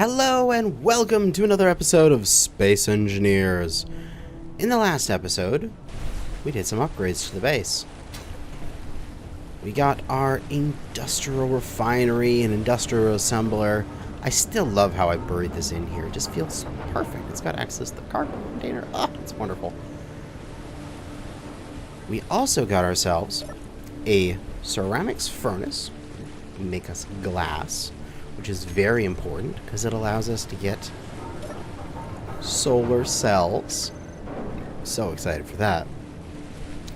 Hello and welcome to another episode of Space Engineers. In the last episode, we did some upgrades to the base. We got our industrial refinery and industrial assembler. I still love how I buried this in here. It just feels perfect. It's got access to the cargo container. Oh, it's wonderful. We also got ourselves a ceramics furnace. Make us glass, which is very important because it allows us to get solar cells. So excited for that.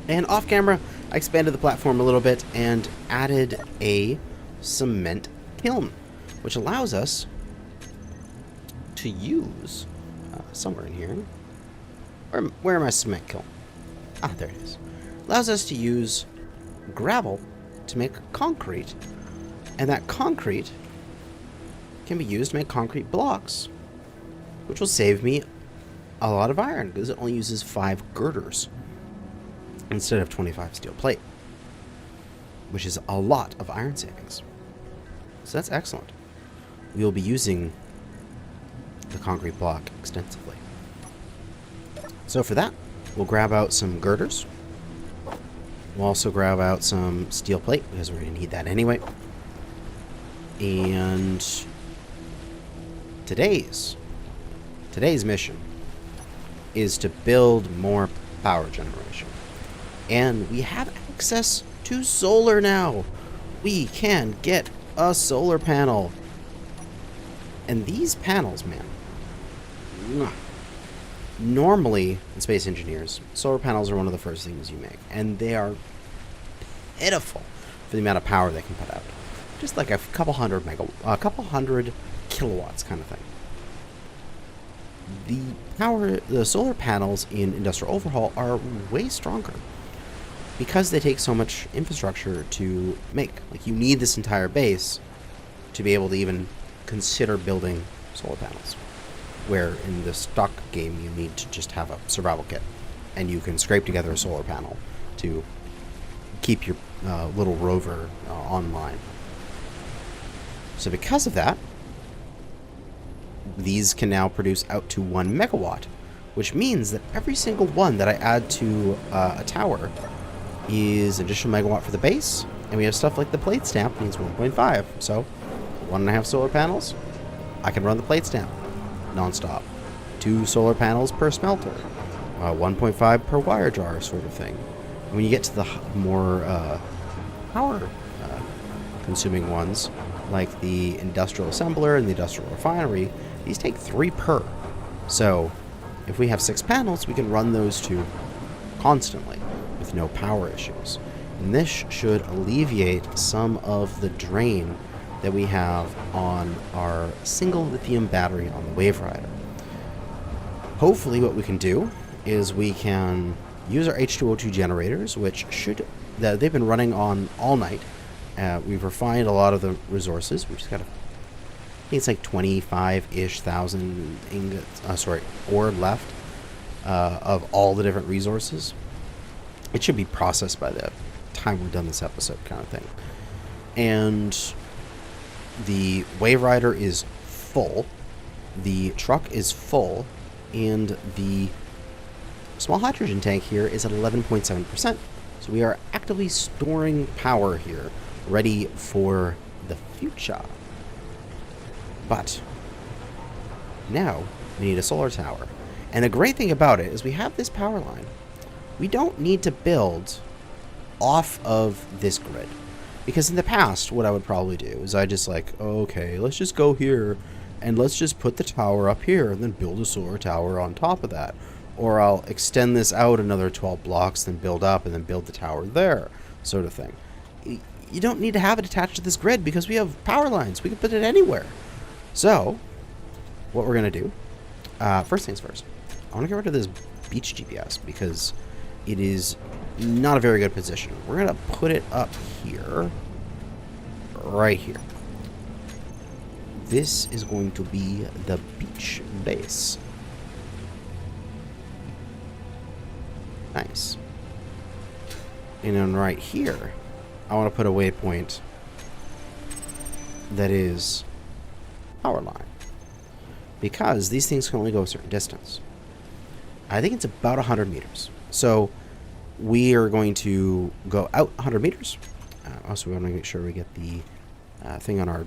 And off camera, I expanded the platform a little bit and added a cement kiln, which allows us to use, somewhere in here, where am I cement kiln? Ah, there it is. Allows us to use gravel to make concrete, and that concrete can be used to make concrete blocks, which will save me a lot of iron because it only uses 5 girders instead of 25 steel plate, which is a lot of iron savings. So that's excellent. We will be using the concrete block extensively. So for that, we'll grab out some girders. We'll also grab out some steel plate because we're going to need that anyway. And today's mission is to build more power generation. And we have access to solar now. We can get a solar panel. And these panels, man, normally in Space Engineers, solar panels are one of the first things you make. And they are pitiful for the amount of power they can put out. Just like a couple hundred kilowatts kind of thing. The solar panels in Industrial Overhaul are way stronger because they take so much infrastructure to make. Like, you need this entire base to be able to even consider building solar panels. Where in the stock game you need to just have a survival kit, and you can scrape together a solar panel to keep your little rover online. So because of that, these can now produce out to 1 megawatt, which means that every single one that I add to a tower is an additional megawatt for the base, and we have stuff like the plate stamp needs 1.5. So 1.5 solar panels, I can run the plate stamp non-stop. 2 solar panels per smelter, 1.5 per wire jar sort of thing. And when you get to the more power consuming ones, like the industrial assembler and the industrial refinery, these take 3 per. So if we have 6 panels, we can run those 2 constantly with no power issues. And this should alleviate some of the drain that we have on our single lithium battery on the Wave Rider. Hopefully what we can do is we can use our H2O2 generators, which they've been running on all night. We've refined a lot of the resources. We've just got I think it's like 25-ish thousand ore left of all the different resources. It should be processed by the time we're done this episode, kind of thing. And the Wave Rider is full, the truck is full, and the small hydrogen tank here is at 11.7%. So we are actively storing power here, ready for the future. But now we need a solar tower. And the great thing about it is we have this power line. We don't need to build off of this grid. Because in the past, what I would probably do is I just like, okay, let's just go here and let's just put the tower up here and then build a solar tower on top of that. Or I'll extend this out another 12 blocks, then build up and then build the tower there, sort of thing. You don't need to have it attached to this grid because we have power lines. We can put it anywhere. So, what we're going to do, first things first, I want to get rid of this beach GPS because it is not a very good position. We're going to put it up here, right here. This is going to be the beach base. Nice. And then right here, I want to put a waypoint that is power line. because these things can only go a certain distance. I think it's about 100 meters. So we are going to go out 100 meters. Also, we want to make sure we get the thing on our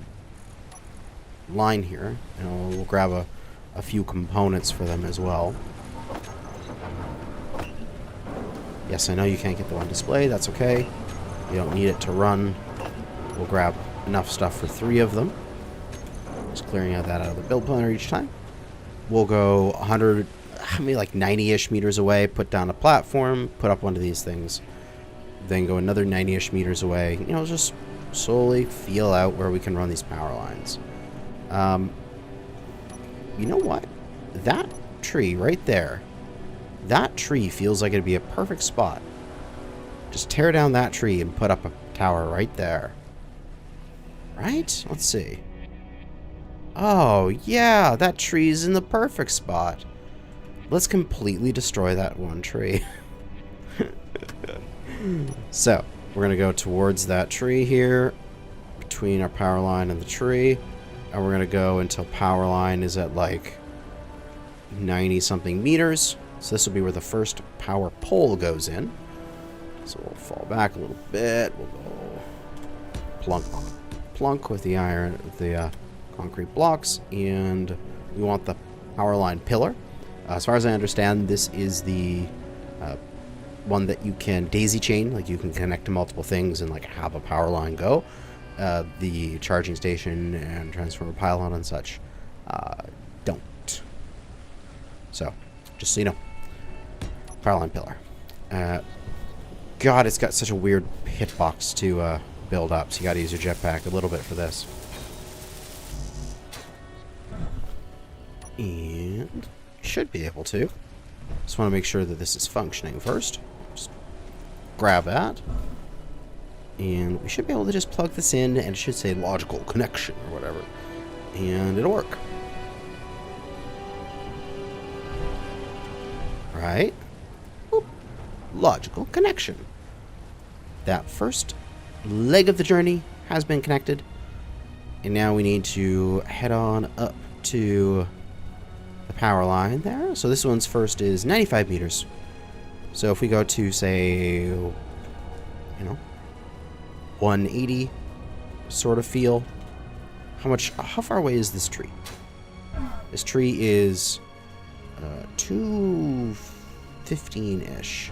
line here. And we'll grab a few components for them as well. Yes, I know you can't get the one display. That's okay. You don't need it to run. We'll grab enough stuff for 3 of them. Just clearing out that out of the build planner each time. We'll go 100, maybe like 90-ish meters away, put down a platform, put up one of these things. Then go another 90-ish meters away. You know, just slowly feel out where we can run these power lines. You know what? That tree right there, that tree feels like it'd be a perfect spot. Just tear down that tree and put up a tower right there. Right? Let's see. Oh, yeah, that tree's in the perfect spot. Let's completely destroy that one tree. So, we're going to go towards that tree here, between our power line and the tree. And we're going to go until power line is at like 90-something meters. So this will be where the first power pole goes in. So we'll fall back a little bit. We'll go plunk, plunk with the iron, the concrete blocks, and we want the power line pillar. As far as I understand, this is the one that you can daisy chain, like you can connect to multiple things and like have a power line go. The charging station and transformer pylon and such don't. So, just so you know, power line pillar. God, it's got such a weird hitbox to build up, so you gotta use your jetpack a little bit for this. And you should be able to. Just want to make sure that this is functioning first. Just grab that. And we should be able to just plug this in, and it should say logical connection or whatever. And it'll work. Right? Boop. Logical connection. That first leg of the journey has been connected. And now we need to head on up to the power line there. So this one's first is 95 meters. So if we go to, say, you know, 180 sort of feel. How far away is this tree? This tree is 215-ish.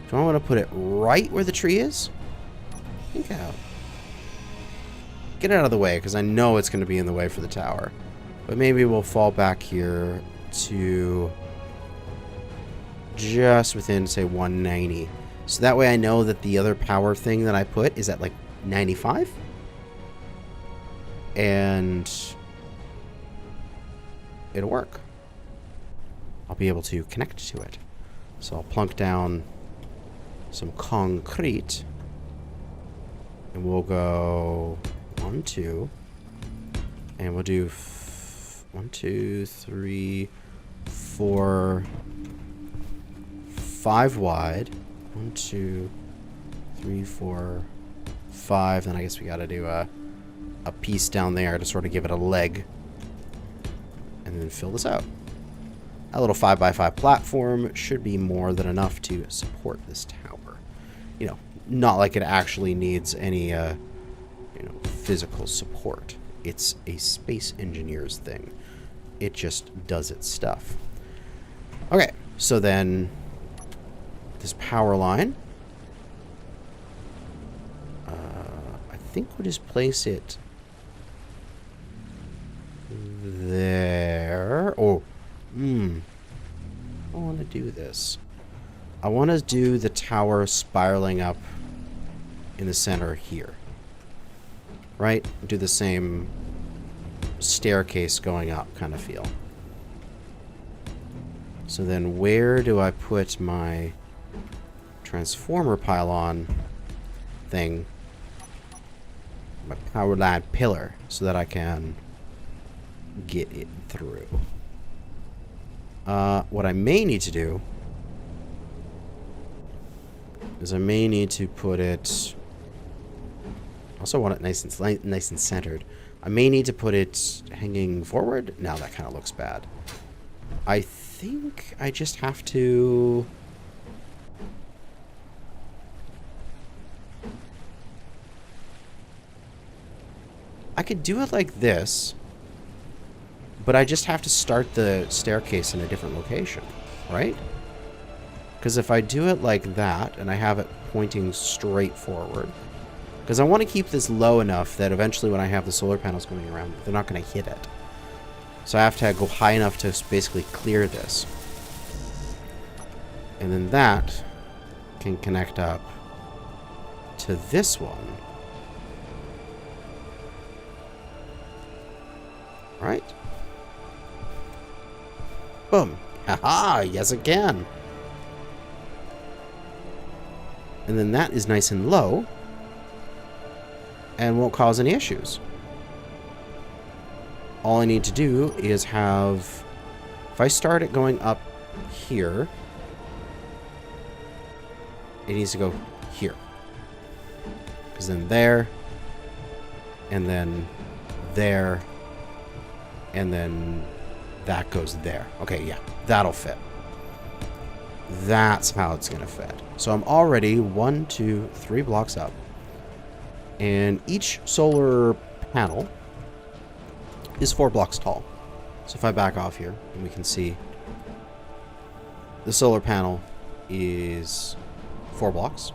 Do I want to put it right where the tree is? I think I'll get it out of the way because I know it's going to be in the way for the tower. But maybe we'll fall back here to just within, say, 190. So that way I know that the other power thing that I put is at like 95. And it'll work. I'll be able to connect to it. So I'll plunk down some concrete. And we'll go 1, 2. And we'll do 1, 2, 3, 4, 5 wide. 1, 2, 3, 4, 5. Then I guess we gotta do a piece down there to sort of give it a leg. And then fill this out. A little 5x5 platform should be more than enough to support this tower. You know, not like it actually needs any, you know, physical support. It's a space engineer's thing. It just does its stuff. Okay, so then this power line, I think we'll just place it there. Oh, I want to do this. I want to do the tower spiraling up in the center here. Right? Do the same staircase going up kind of feel. So then where do I put my transformer pylon thing? My power line pillar so that I can get it through. What I may need to do is I may need to put it... I'll Also want it nice and centered. I may need to put it hanging forward. Now that kind of looks bad. I think I just have to... I could do it like this, but I just have to start the staircase in a different location, right? Because if I do it like that, and I have it pointing straight forward, because I want to keep this low enough that eventually when I have the solar panels going around, they're not going to hit it. So I have to go high enough to basically clear this. And then that can connect up to this one. Right? Boom. Haha, yes it can. And then that is nice and low and won't cause any issues. All I need to do is have, if I start it going up here, it needs to go here. Because then there, and then there, and then that goes there. Okay, yeah, that'll fit. That's how it's going to fit. So I'm already 1, 2, 3 blocks up. And each solar panel is 4 blocks tall. So if I back off here, and we can see the solar panel is 4 blocks.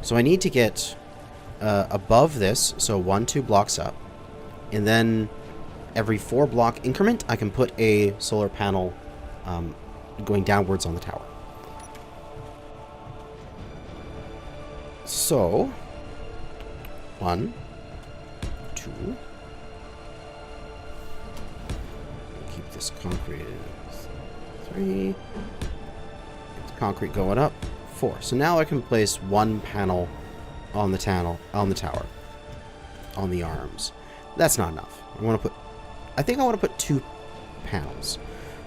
So I need to get above this, so 1, 2 blocks up. And then every 4 block increment, I can put a solar panel going downwards on the tower. So, 1, 2. Keep this concrete in 3. Get the concrete going up. 4. So now I can place 1 panel on the tower, on the arms. That's not enough. I think I want to put 2 panels.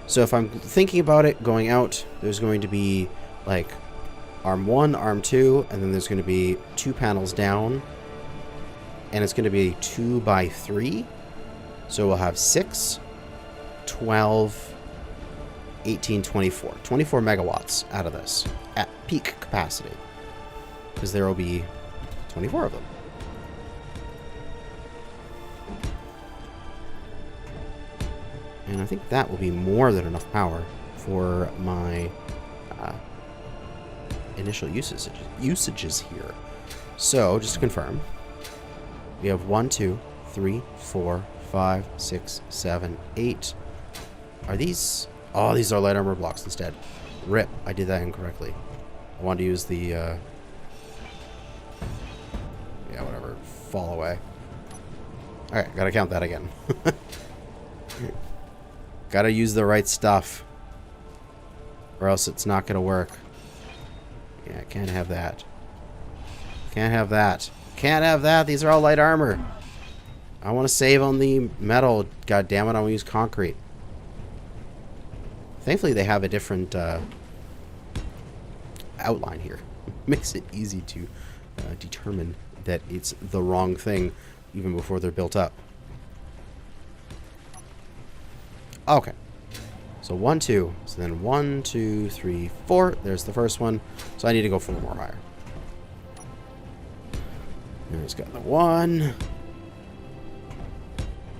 So if I'm thinking about it going out, there's going to be like arm 1, arm 2, and then there's going to be 2 panels down, and it's going to be 2 by 3. So we'll have 6, 12, 18, 24. 24 megawatts out of this at peak capacity, because there will be 24 of them. And I think that will be more than enough power for my initial usages here. So, just to confirm, we have 1, 2, 3, 4, 5, 6, 7, 8. Are these... Oh, these are light armor blocks instead. Rip, I did that incorrectly. I wanted to use the... yeah, whatever. Fall away. Alright, gotta count that again. Gotta use the right stuff, or else it's not gonna work. Yeah, can't have that. Can't have that. Can't have that. These are all light armor. I want to save on the metal. God damn it, I want to use concrete. Thankfully, they have a different outline here. Makes it easy to determine that it's the wrong thing even before they're built up. Okay, so 1, 2. So then 1, 2, 3, 4. There's the first one. So I need to go 4 more higher. There's got the 1,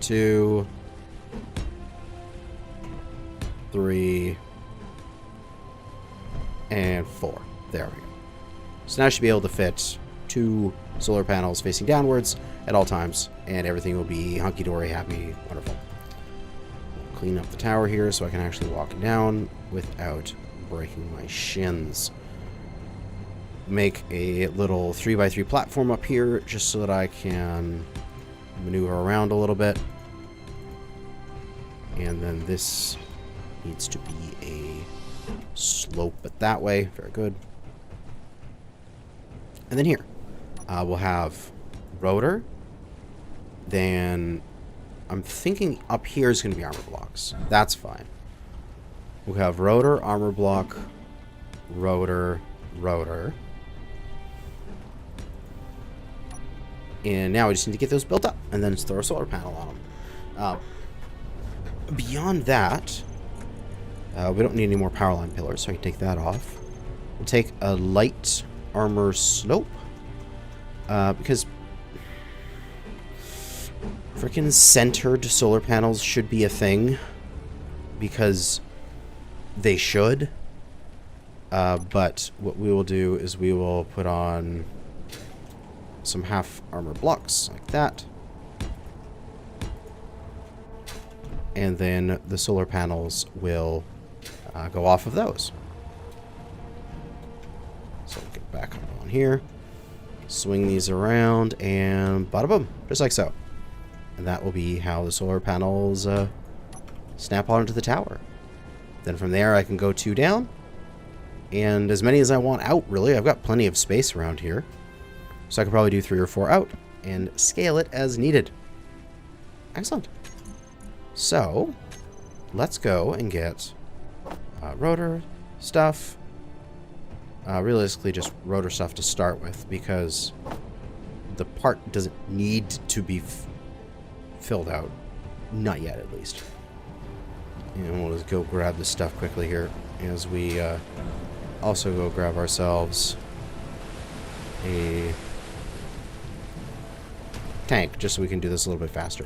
2, 3, and 4. There we go. So now I should be able to fit 2 solar panels facing downwards at all times, and everything will be hunky-dory, happy, wonderful. Clean up the tower here so I can actually walk down without breaking my shins. Make a little 3x3 platform up here just so that I can maneuver around a little bit. And then this needs to be a slope, but that way. Very good. And then here, we'll have rotor. Then I'm thinking up here is going to be armor blocks. That's fine. We'll have rotor, armor block, rotor, rotor. And now we just need to get those built up and then just throw a solar panel on them. Beyond that, we don't need any more power line pillars, so I can take that off. We'll take a light armor slope, because freaking centered solar panels should be a thing, because they should. But what we will do is we will put on some half armor blocks like that. And then the solar panels will go off of those. So we'll get back on here, swing these around, and bada boom, just like so. And that will be how the solar panels snap onto the tower. Then from there I can go 2 down, and as many as I want out, really. I've got plenty of space around here. So I could probably do 3 or 4 out and scale it as needed. Excellent. So let's go and get rotor stuff. Realistically, just rotor stuff to start with, because the part doesn't need to be filled out. Not yet, at least. And we'll just go grab this stuff quickly here as we also go grab ourselves a tank, just so we can do this a little bit faster.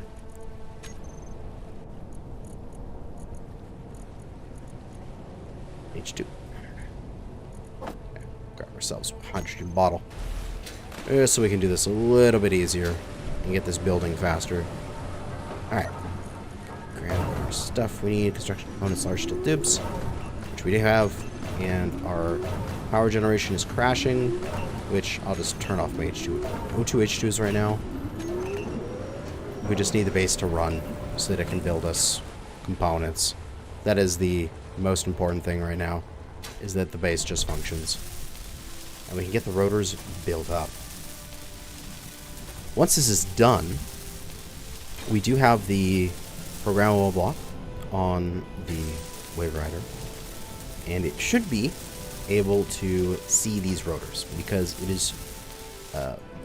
H2. Grab ourselves a hydrogen bottle, just so we can do this a little bit easier and get this building faster. Alright. Grab our stuff we need. Construction components, large steel dibs, which we do have. And our power generation is crashing, which I'll just turn off my H2. No 2 H2s right now. We just need the base to run so that it can build us components. That is the most important thing right now, is that the base just functions. And we can get the rotors built up. Once this is done, we do have the programmable block on the Wave Rider, and it should be able to see these rotors, because it is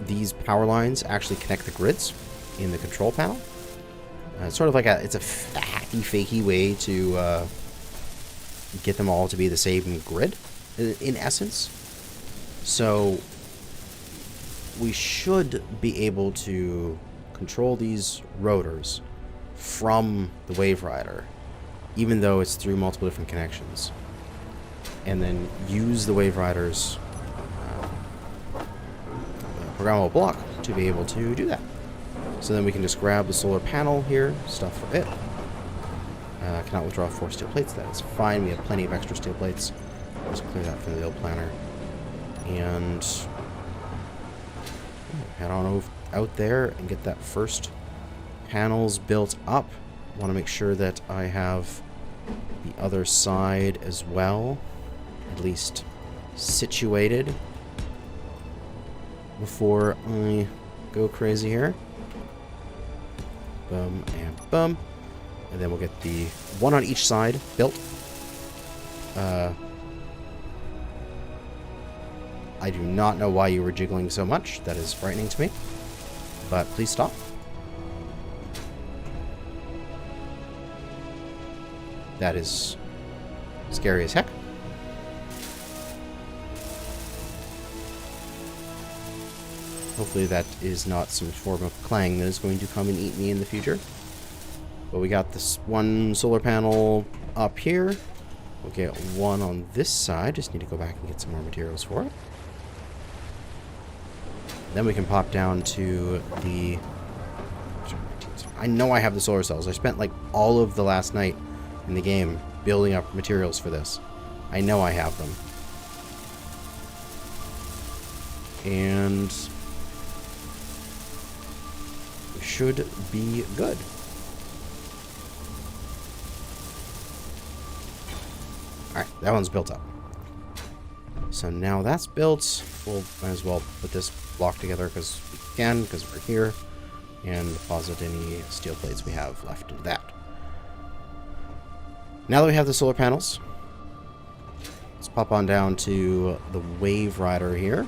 these power lines actually connect the grids in the control panel. It's sort of like it's a hacky fakey way to get them all to be the same grid in essence. So we should be able to control these rotors from the Wave Rider, even though it's through multiple different connections, and then use the Wave Rider's programmable block to be able to do that. So then we can just grab the solar panel here, stuff for it. Cannot withdraw 4 steel plates. That is fine. We have plenty of extra steel plates. Let's clear that from the build planner. And head on out there and get that first panels built up. Want to make sure that I have the other side as well, at least situated, before I go crazy here. Boom and boom. And then we'll get the one on each side built. I do not know why you were jiggling so much. That is frightening to me. But please stop. That is scary as heck. Hopefully that is not some form of clang that is going to come and eat me in the future. But we got this one solar panel up here. We'll get one on this side. Just need to go back and get some more materials for it. Then we can pop down to the... I know I have the solar cells. I spent like all of the last night in the game building up materials for this. I know I have them. And we should be good. Alright, that one's built up. So now that's built, we'll might as well put this block together because we can, because we're here, and deposit any steel plates we have left into that. Now that we have the solar panels, let's pop on down to the Wave Rider here.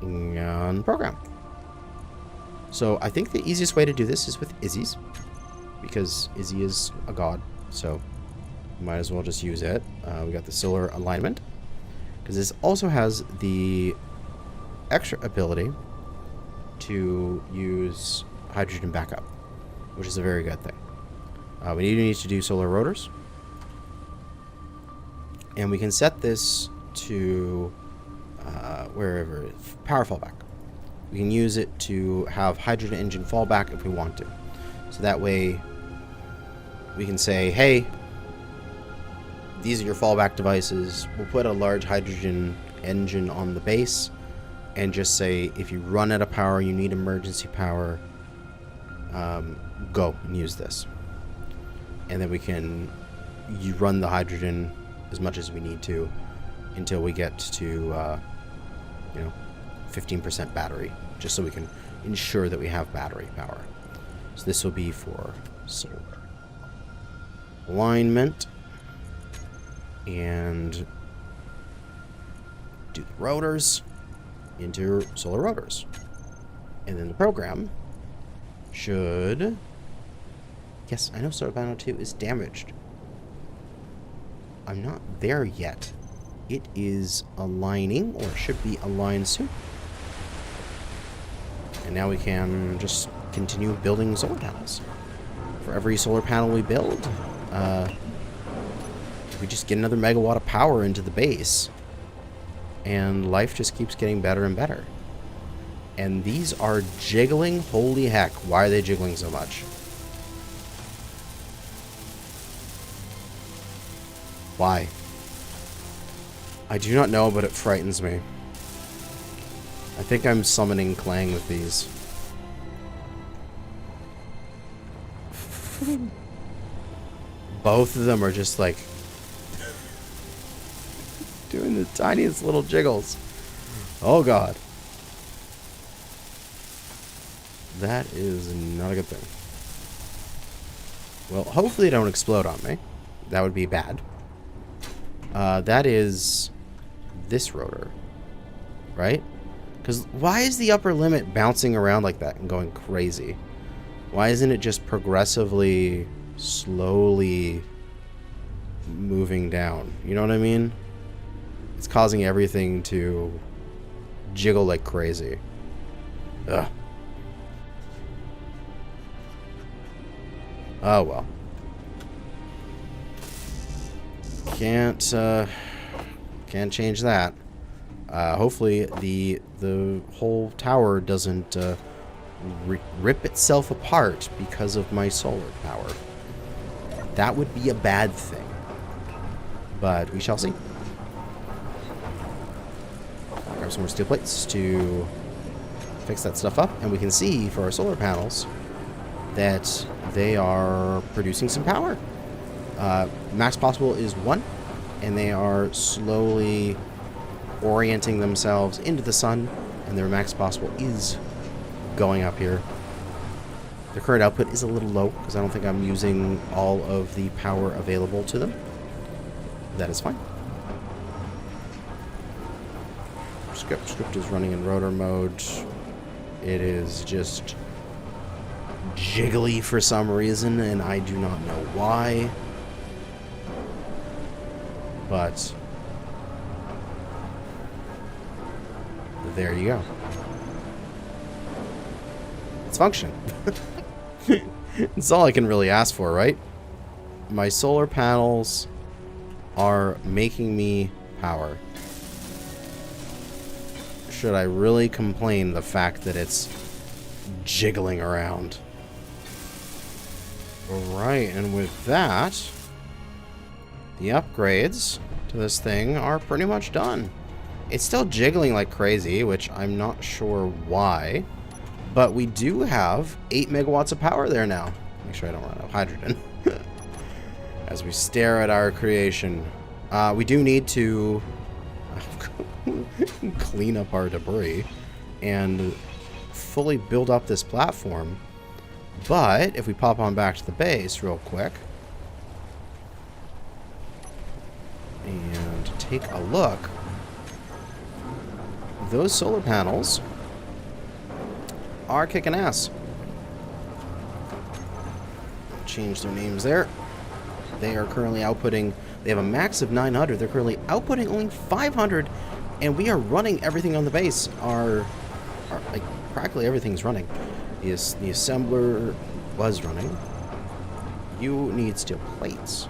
and program. So I think the easiest way to do this is with Izzy's, because Izzy is a god, so might as well just use it. We got the solar alignment, because this also has the extra ability to use hydrogen backup, which is a very good thing. We need to do solar rotors, and we can set this to wherever, power fallback. We can use it to have hydrogen engine fallback if we want to. So that way we can say, hey, these are your fallback devices. We'll put a large hydrogen engine on the base and just say, if you run out of power, you need emergency power, go and use this. And then we can run the hydrogen as much as we need to until we get to 15% battery, just so we can ensure that we have battery power. So this will be for solar alignment, and do the rotors into solar rotors. And then the program should... Yes, I know solar panel 2 is damaged. I'm not there yet. It is aligning, or should be aligned soon. And now we can just continue building solar panels. For every solar panel we build, we just get another megawatt of power into the base. And life just keeps getting better and better. And these are jiggling. Holy heck, why are they jiggling so much? Why? I do not know, but it frightens me. I think I'm summoning Clang with these. Both of them are just like doing the tiniest little jiggles. Oh god. That is not a good thing. Well, hopefully they don't explode on me. That would be bad. That is this rotor, right? Because why is the upper limit bouncing around like that and going crazy? Why isn't it just progressively, slowly moving down? You know what I mean? It's causing everything to jiggle like crazy. Ugh. Oh well. Can't change that. Hopefully the whole tower doesn't rip itself apart because of my solar power. That would be a bad thing. But we shall see. Grab some more steel plates to fix that stuff up, and we can see for our solar panels that they are producing some power. Max possible is 1, and they are slowly orienting themselves into the sun, and their max possible is going up here. The current output is a little low because I don't think I'm using all of the power available to them. That is fine. Script is running in rotor mode. It is just jiggly for some reason, and I do not know why. But there you go. It's functioning. It's all I can really ask for, right? My solar panels are making me power. Should I really complain the fact that it's jiggling around? Alright, and with that, the upgrades to this thing are pretty much done. It's still jiggling like crazy, which I'm not sure why, but we do have 8 megawatts of power there now. Make sure I don't run out of hydrogen. As we stare at our creation. We do need to clean up our debris and fully build up this platform. But if we pop on back to the base real quick and take a look, those solar panels are kicking ass. Change their names there. They are currently outputting, they have a max of 900. They're currently outputting only 500, and we are running everything on the base. Like, practically everything's running. The assembler was running. You need steel plates.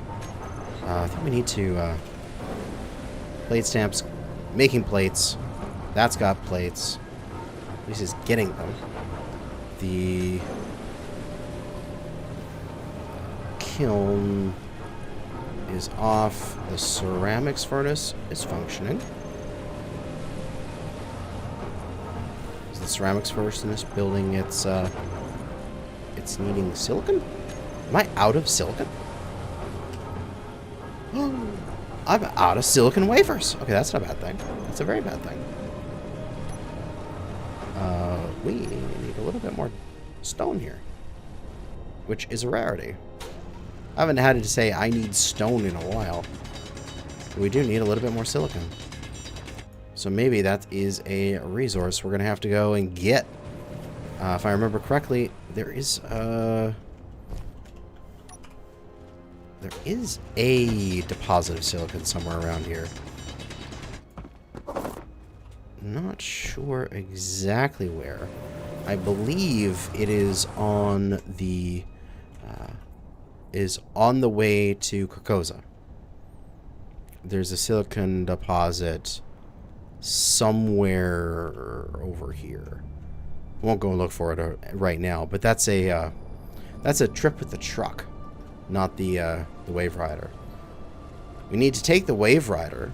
I think we need to, plate stamps, making plates. That's got plates. At least it's getting them. The kiln is off. The ceramics furnace is functioning. Is the ceramics furnace in this building? It's needing silicon? Am I out of silicon? I'm out of silicon wafers. Okay, that's not a bad thing. That's a very bad thing. We need a little bit more stone here, which is a rarity. I haven't had to say I need stone in a while. But we do need a little bit more silicon. So maybe that is a resource we're going to have to go and get. If I remember correctly, there is a deposit of silicon somewhere around here. Not sure exactly where. I believe it is on the way to Carcosa. There's a silicon deposit somewhere over here. Won't go and look for it right now, but that's a trip with the truck, not the Wave Rider. We need to take the Wave Rider,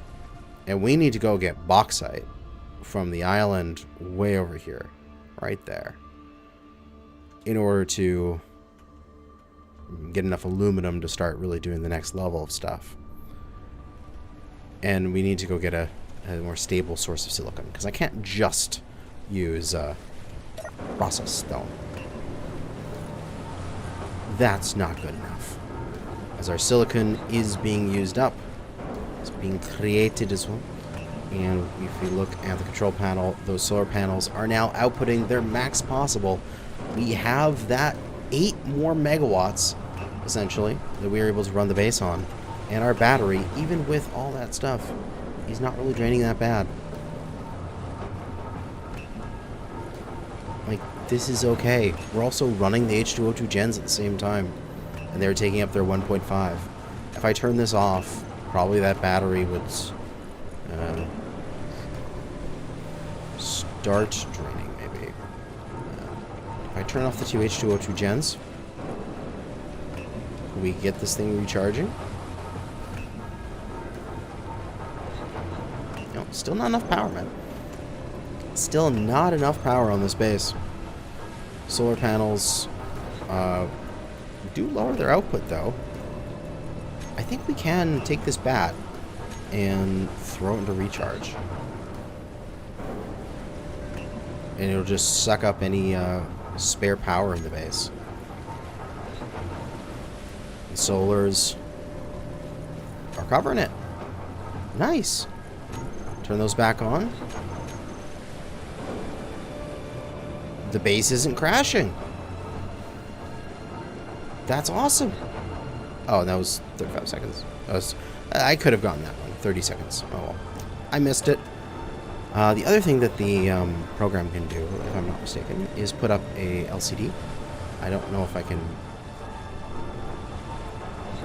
and we need to go get bauxite from the island way over here, right there, in order to get enough aluminum to start really doing the next level of stuff. And we need to go get a more stable source of silicon, because I can't just use processed stone. That's not good enough, as our silicon is being used up. It's being created as well. And if we look at the control panel, those solar panels are now outputting their max possible. We have that 8 more megawatts, essentially, that we are able to run the base on. And our battery, even with all that stuff, is not really draining that bad. Like, this is okay. We're also running the H202 gens at the same time, and they're taking up their 1.5. If I turn this off, probably that battery would start draining, maybe. If I turn off the 2 H202 gens, we get this thing recharging. No, still not enough power, man. Still not enough power on this base. Solar panels do lower their output, though. I think we can take this bat and throw it into recharge. And it'll just suck up any spare power in the base. The solars are covering it. Nice. Turn those back on. The base isn't crashing. That's awesome. Oh, that was 35 seconds. I could have gotten that one. 30 seconds. Oh, well. I missed it. The other thing that the program can do, if I'm not mistaken, is put up a LCD. I don't know if I can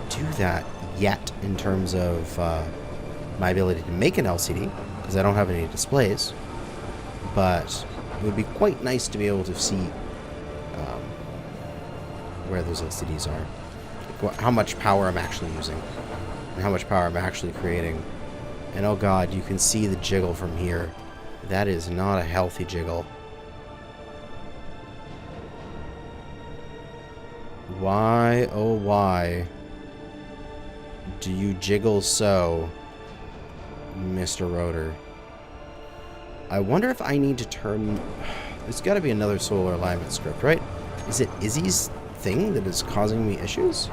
do that yet in terms of my ability to make an LCD, because I don't have any displays. But it would be quite nice to be able to see where those LCDs are, like how much power I'm actually using, and how much power I'm actually creating. And oh god, you can see the jiggle from here. That is not a healthy jiggle. Why, oh why, do you jiggle so, Mr. Rotor? I wonder if I need to turn... There's got to be another solar alignment script, right? Is it Izzy's thing that is causing me issues?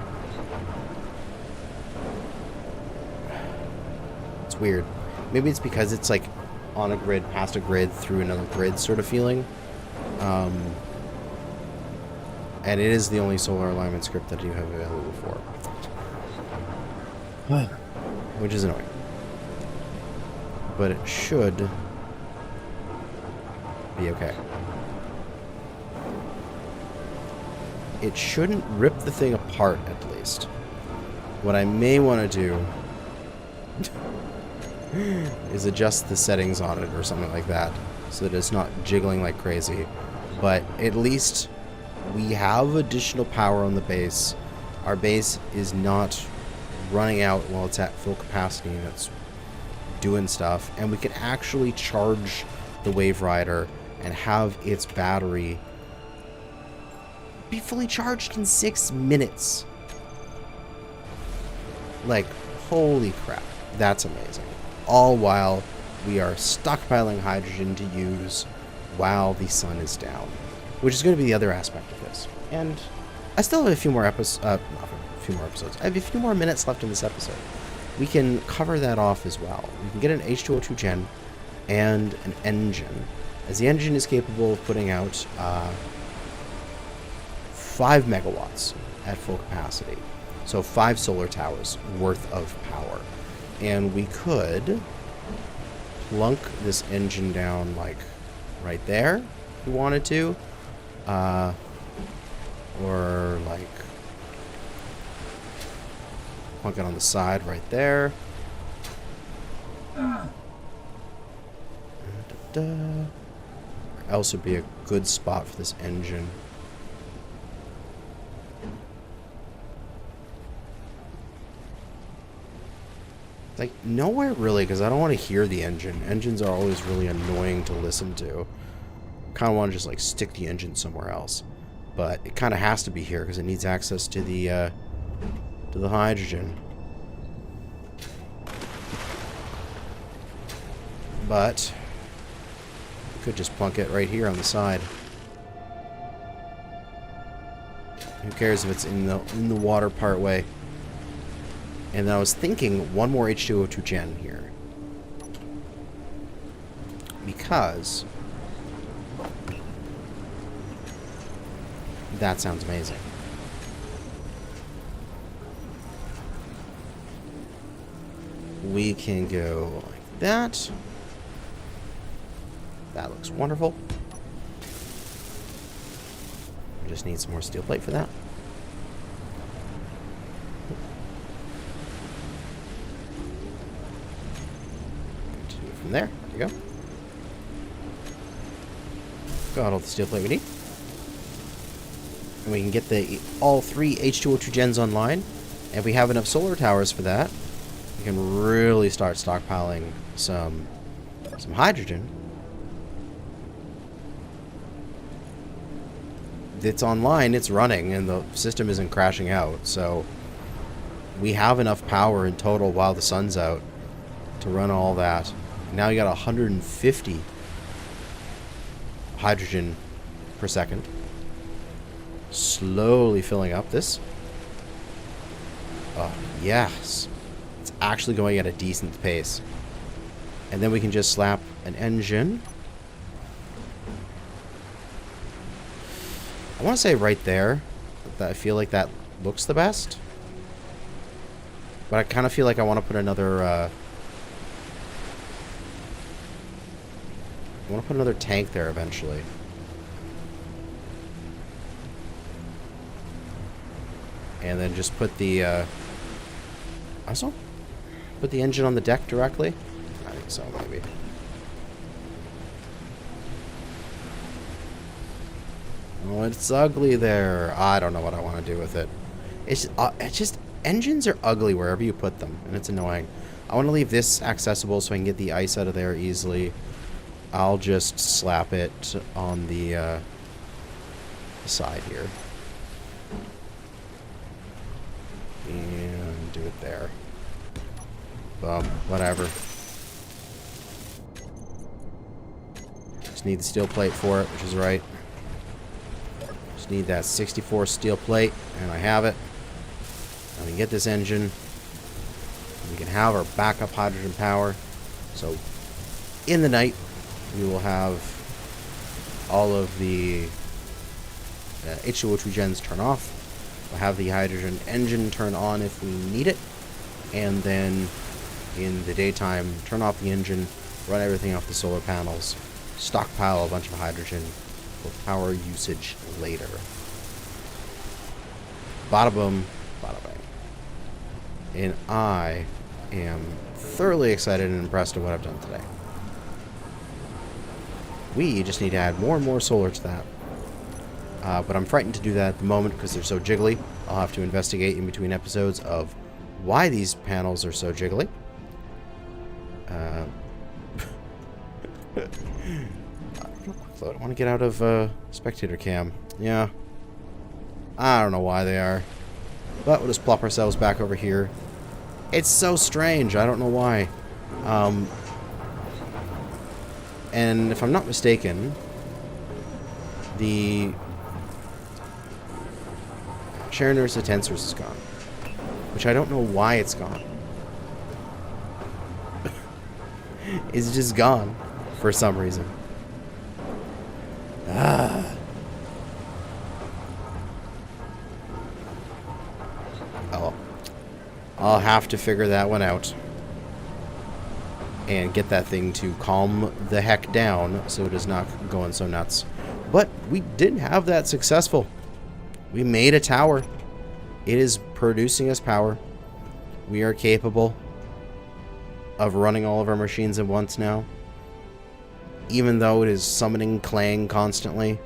It's weird. Maybe it's because it's like on a grid, past a grid, through another grid sort of feeling. And it is the only solar alignment script that you have available for. Which is annoying. But it should be okay. It shouldn't rip the thing apart, at least. What I may want to do is adjust the settings on it or something like that, so that it's not jiggling like crazy. But at least we have additional power on the base. Our base is not running out while it's at full capacity and it's doing stuff. And we can actually charge the Wave Rider and have its battery be fully charged in 6 minutes. Like, holy crap. That's amazing. All while we are stockpiling hydrogen to use while the sun is down. Which is going to be the other aspect of this. And I still have a few more episodes. I have a few more minutes left in this episode. We can cover that off as well. We can get an H2O2 gen and an engine, as the engine is capable of putting out 5 megawatts at full capacity. So 5 solar towers worth of power. And we could plunk this engine down like right there if we wanted to. Or like plunk it on the side right there. Where else would be a good spot for this engine? Like, nowhere really, because I don't want to hear the engine. Engines are always really annoying to listen to. Kind of want to just, like, stick the engine somewhere else. But it kind of has to be here, because it needs access to the hydrogen. But we could just plunk it right here on the side. Who cares if it's in the water part way? And I was thinking one more H2O2 gen here. Because that sounds amazing. We can go like that. That looks wonderful. We just need some more steel plate for that. From there you go. Got all the steel plate we need. And we can get all 3 H2O2 gens online. And if we have enough solar towers for that, we can really start stockpiling some hydrogen. It's online, it's running, and the system isn't crashing out. So we have enough power in total while the sun's out to run all that. Now you got 150 hydrogen per second. Slowly filling up this. Oh, yes. It's actually going at a decent pace. And then we can just slap an engine. I want to say right there that I feel like that looks the best. But I kind of feel like I want to put another I want to put another tank there eventually. And then just put the also put the engine on the deck directly. I think so, maybe. Oh, it's ugly there. I don't know what I want to do with it. It's just engines are ugly wherever you put them, and it's annoying. I want to leave this accessible so I can get the ice out of there easily. I'll just slap it on the side here. And do it there. Whatever. Just need the steel plate for it, which is right. Just need that 64 steel plate, and I have it. And we can get this engine. We can have our backup hydrogen power. So in the night, we will have all of the H2O2 gens turn off. We'll have the hydrogen engine turn on if we need it. And then in the daytime, turn off the engine, run everything off the solar panels, stockpile a bunch of hydrogen for power usage later. Bada boom, bada bang. And I am thoroughly excited and impressed at what I've done today. We just need to add more and more solar to that. But I'm frightened to do that at the moment because they're so jiggly. I'll have to investigate in between episodes of why these panels are so jiggly. I want to get out of spectator cam. Yeah. I don't know why they are. But we'll just plop ourselves back over here. It's so strange. I don't know why. And if I'm not mistaken, the share nurse tensors is gone. Which I don't know why it's gone. It's just gone for some reason. Oh. I'll have to figure that one out. And get that thing to calm the heck down so it is not going so nuts. But we did have that successful. We made a tower. It is producing us power. We are capable of running all of our machines at once now. Even though it is summoning Clang constantly,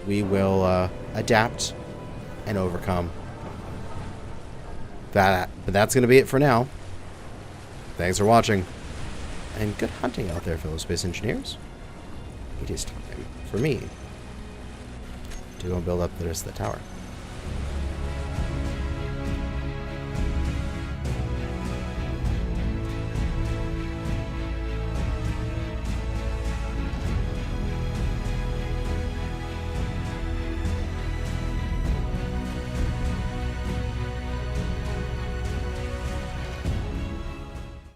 we will adapt and overcome. But that's going to be it for now. Thanks for watching. And good hunting out there, fellow space engineers. It is time for me to go and build up the rest of the tower.